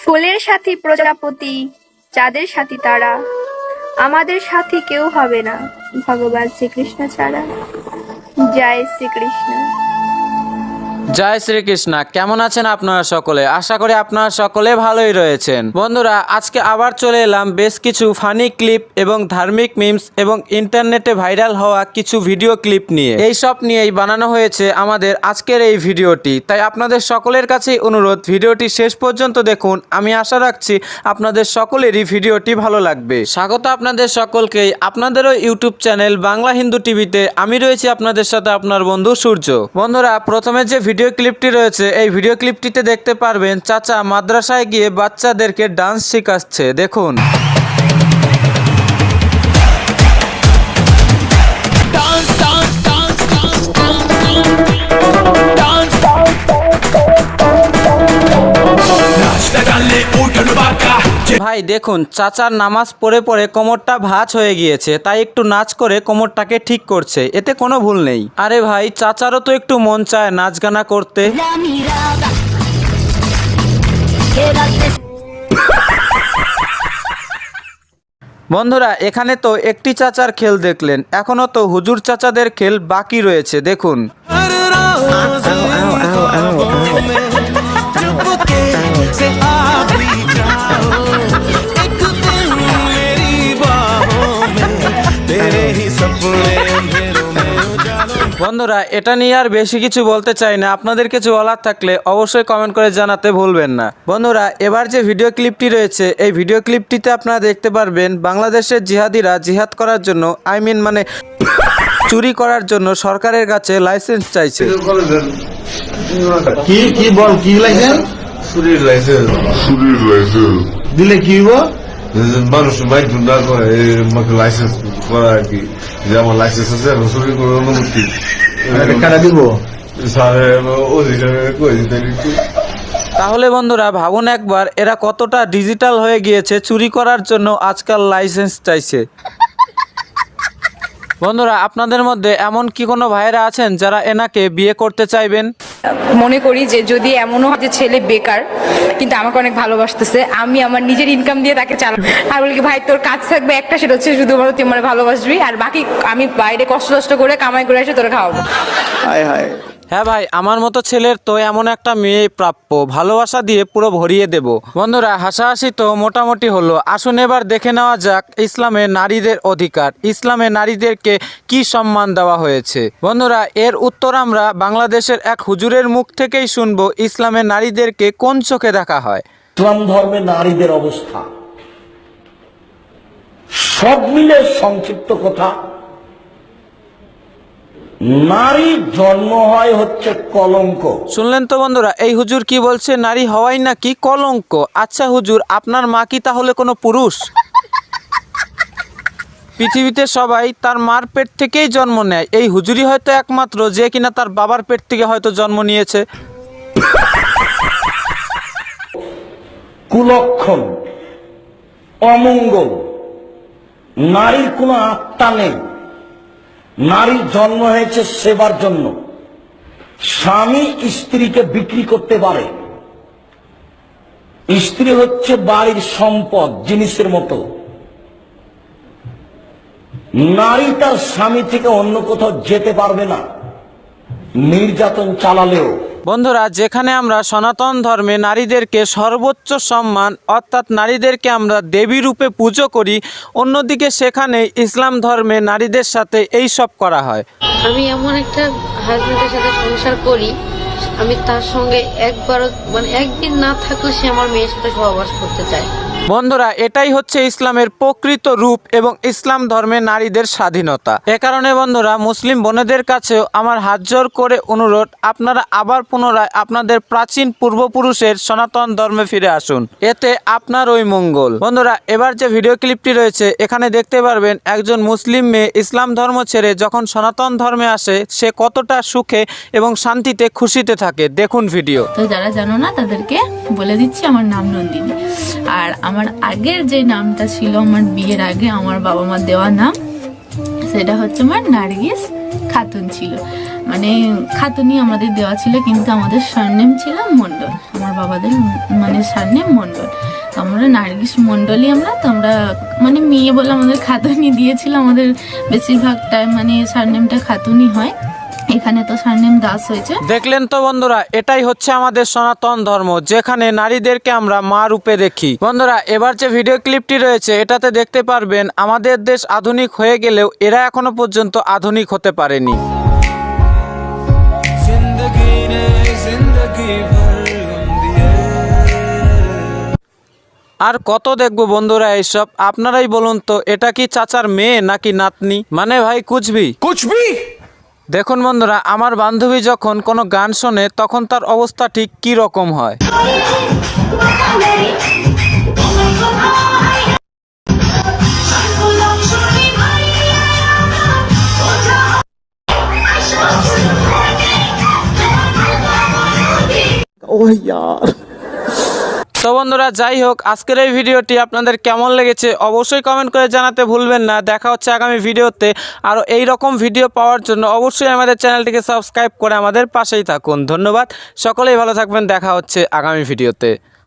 ফুলের সাথী প্রজাপতি, চাঁদের সাথী তারা, আমাদের সাথী কেউ হবে না ভগবান শ্রীকৃষ্ণ ছাড়া। জয় শ্রীকৃষ্ণ। জয় শ্রীকৃষ্ণ। কেমন আছেন আপনারা সকলে? আশা করি আপনারা সকলে ভালোই রয়েছেন। বন্ধুরা, আজকে আবার চলে এলাম বেশ কিছু ফানি ক্লিপ এবং ধার্মিক মিমস এবং ইন্টারনেটে ভাইরাল হওয়া কিছু ভিডিও ক্লিপ নিয়ে। এই সব নিয়েই বানানো হয়েছে আমাদের আজকের এই ভিডিওটি। তাই আপনাদের সকলের কাছেই অনুরোধ, ভিডিওটি শেষ পর্যন্ত দেখুন। আমি আশা রাখছি আপনাদের সকলেরই ভিডিওটি ভালো লাগবে। স্বাগত আপনাদের সকলকেই আপনাদেরও ইউটিউব চ্যানেল বাংলা হিন্দু টিভিতে। আমি রয়েছি আপনাদের সাথে আপনার বন্ধু সূর্য। বন্ধুরা, প্রথমে যে ভিডিও ক্লিপটি রয়েছে, এই ভিডিও ক্লিপটিতে দেখতে পারবেন চাচা মাদ্রাসায় গিয়ে বাচ্চাদেরকে ডান্স শেখাচ্ছে। দেখুন। ভাই দেখুন, চাচার নামাজ পড়ে পড়ে কোমরটা ভাঁজ হয়ে গিয়েছে, তাই একটু নাচ করে কোমরটাকে ঠিক করছে। এতে কোনো ভুল নেই। আরে ভাই, চাচারও তো একটু মন চায় নাচ গানা করতে। বন্ধুরা, এখানে তো একটি চাচার খেল দেখলেন, এখনো তো হুজুর চাচাদের খেল বাকি রয়েছে। দেখুন। বন্ধুরা, এটা নিয়ে আর বেশি কিছু বলতে চাই না। আপনাদের কিছু বলার থাকলে অবশ্যই কমেন্ট করে জানাতে ভুলবেন না। বন্ধুরা, এবার যে ভিডিও ক্লিপটি রয়েছে, এই ভিডিও ক্লিপটিতে আপনারা দেখতে পারবেন বাংলাদেশের জিহাদিরা জিহাদ করার জন্য মানে চুরি করার জন্য সরকারের কাছে লাইসেন্স চাইছে। কি বল, কি লাইসেন্স? চুরির লাইসেন্স দিলে কি হইব? মানুষ লাইসেন্স করা আর কি, যে আমার লাইসেন্স আছে, চুরি করার অনুমতি কারা দিব? তাহলে বন্ধুরা ভাবুন একবার, এরা কতটা ডিজিটাল হয়ে গিয়েছে, চুরি করার জন্য আজকাল লাইসেন্স চাইছে। বন্ধুরা, আপনাদের মধ্যে এমন কি কোনো ভাইরা আছেন যারা এনাকে বিয়ে করতে চাইবেন? মনে করি যে যদি এমনও হয় যে ছেলে বেকার কিন্তু আমাকে অনেক ভালোবাসতেছে, আমি আমার নিজের ইনকাম দিয়ে তাকে চালাবো। আর বলি কি, ভাই তোর কাজ থাকবে একটা, সেটা হচ্ছে শুধুমাত্র তুই আমার ভালোবাসবি, আর বাকি আমি বাইরে কষ্ট করে কামাই করে এসে তোরা খাওয়াবো। হায় হায়। হ্যাঁ ভাই, আমার মতো ছেলের তো এমন একটা মেয়ে প্রাপ্য, ভালোবাসা দিয়ে পুরো ভরিয়ে দেব। বন্ধুরা, হাসাহাসি তো মোটামুটি হলো। আসুন এবার দেখে নেওয়া যাক ইসলামে নারীদের অধিকার, ইসলামে নারীদেরকে কি সম্মান দেওয়া হয়েছে। বন্ধুরা, এর উত্তর আমরা বাংলাদেশের এক হুজুরের মুখ থেকেই শুনবো। ইসলামে নারীদেরকে কোন চোখে দেখা হয়? ইসলাম ধর্মে নারীদের অবস্থা সব মিলে সংক্ষিপ্ত কথা, নারী জন্ম হয় হচ্ছে কলঙ্ক। শুনলেন তো বন্ধুরা, এই হুজুর কি বলছে? নারী হওয়াই নাকি কলঙ্ক। আচ্ছা হুজুর, আপনার মা কি তাহলে কোনো পুরুষ? পৃথিবীতে সবাই তার মার পেট থেকেই জন্ম নেয়। এই হুজুরই হয়তো একমাত্র যে কিনা তার বাবার পেট থেকে হয়তো জন্ম নিয়েছে। কুলক্ষণ, অমঙ্গল, নারীর কোনো আত্মা নেই। নারীর জন্ম হয়েছে সেবার জন্য। স্বামী স্ত্রীকে বিক্রি করতে পারে। স্ত্রী হচ্ছে বাড়ির সম্পদ, জিনিসের মতো। নারী তার স্বামী থেকে অন্য কোথাও যেতে পারবে না, নির্যাতন চালালেও। বন্ধুরা, যেখানে আমরা সনাতন ধর্মে নারীদেরকে সর্বোচ্চ সম্মান, অর্থাৎ নারীদেরকে আমরা দেবী রূপে পুজো করি, অন্যদিকে সেখানে ইসলাম ধর্মে নারীদের সাথে এই সব করা হয়। আমি এমন একটা হাজবেন্ডের সাথে সংসার করি, আমি তার সঙ্গে একবারও একদিন না থাকলে সে আমার মেয়ের সাথে সহবাস করতে চায়। বন্ধুরা, এটাই হচ্ছে ইসলামের প্রকৃত রূপ এবং ইসলাম ধর্মে নারীদের স্বাধীনতা। এ কারণে বন্ধুরা, মুসলিম বোনেদের কাছেও আমার হাত জোর করে অনুরোধ, আপনারা আবার পুনরায় আপনাদের প্রাচীন পূর্বপুরুষের সনাতন ধর্মে ফিরে আসুন, এতে আপনার ওই মঙ্গল। বন্ধুরা, এবার যে ভিডিও ক্লিপটি রয়েছে, এখানে দেখতে পারবেন একজন মুসলিম মেয়ে ইসলাম ধর্ম ছেড়ে যখন সনাতন ধর্মে আসে, সে কতটা সুখে এবং শান্তিতে খুশিতে থাকে। দেখুন ভিডিও। তো যারা জানো না তাদেরকে বলে দিচ্ছি, আমার নাম নন্দিনী। আর আমার আগের যে নামটা ছিল, আমার বিয়ের আগে আমার বাবা মার দেওয়া নাম, সেটা হচ্ছে আমার নার্গিস খাতুন ছিল। মানে খাতুনি আমাদের দেওয়া ছিল, কিন্তু আমাদের সারনেম ছিল মণ্ডল, আমার বাবাদের মানে সারনেম মণ্ডল। তো আমরা নার্গিস মণ্ডলই আমরা, তো আমরা মানে মেয়ে বলে আমাদের খাতুনি দিয়েছিল। আমাদের বেশিরভাগ টাইম মানে সারনেমটা খাতুনি হয়, এখানে তো সারনেম দাস হয়েছে। দেখলেন তো বন্ধুরা, এটাই হচ্ছে আমাদের সনাতন ধর্ম, যেখানে নারীদেরকে আমরা মা রূপে দেখি। বন্ধুরা, এবার যে ভিডিও ক্লিপটি রয়েছে এটাতে দেখতে পারবেন আমাদের দেশ আধুনিক হয়ে গেলেও এরা এখনো পর্যন্ত আধুনিক হতে পারেনি। আর কত দেখবো বন্ধুরা এইসব, আপনারাই বলুন তো এটা কি চাচার মেয়ে নাকি নাতনি, মানে ভাই কুচবি কুচবি। দেখুন বন্ধুরা, আমার বান্ধবী যখন কোনো গান শোনে তখন তার অবস্থা ঠিক কি রকম হয়। তো বন্ধুরা, যাই হোক, আজকের এই ভিডিওটি আপনাদের কেমন লেগেছে অবশ্যই কমেন্ট করে জানাতে ভুলবেন না। দেখা হচ্ছে আগামী ভিডিওতে। আর এই রকম ভিডিও পাওয়ার জন্য অবশ্যই আমাদের চ্যানেলটিকে সাবস্ক্রাইব করে আমাদের পাশেই থাকুন। ধন্যবাদ, সকলেই ভালো থাকবেন। দেখা হচ্ছে আগামী ভিডিওতে।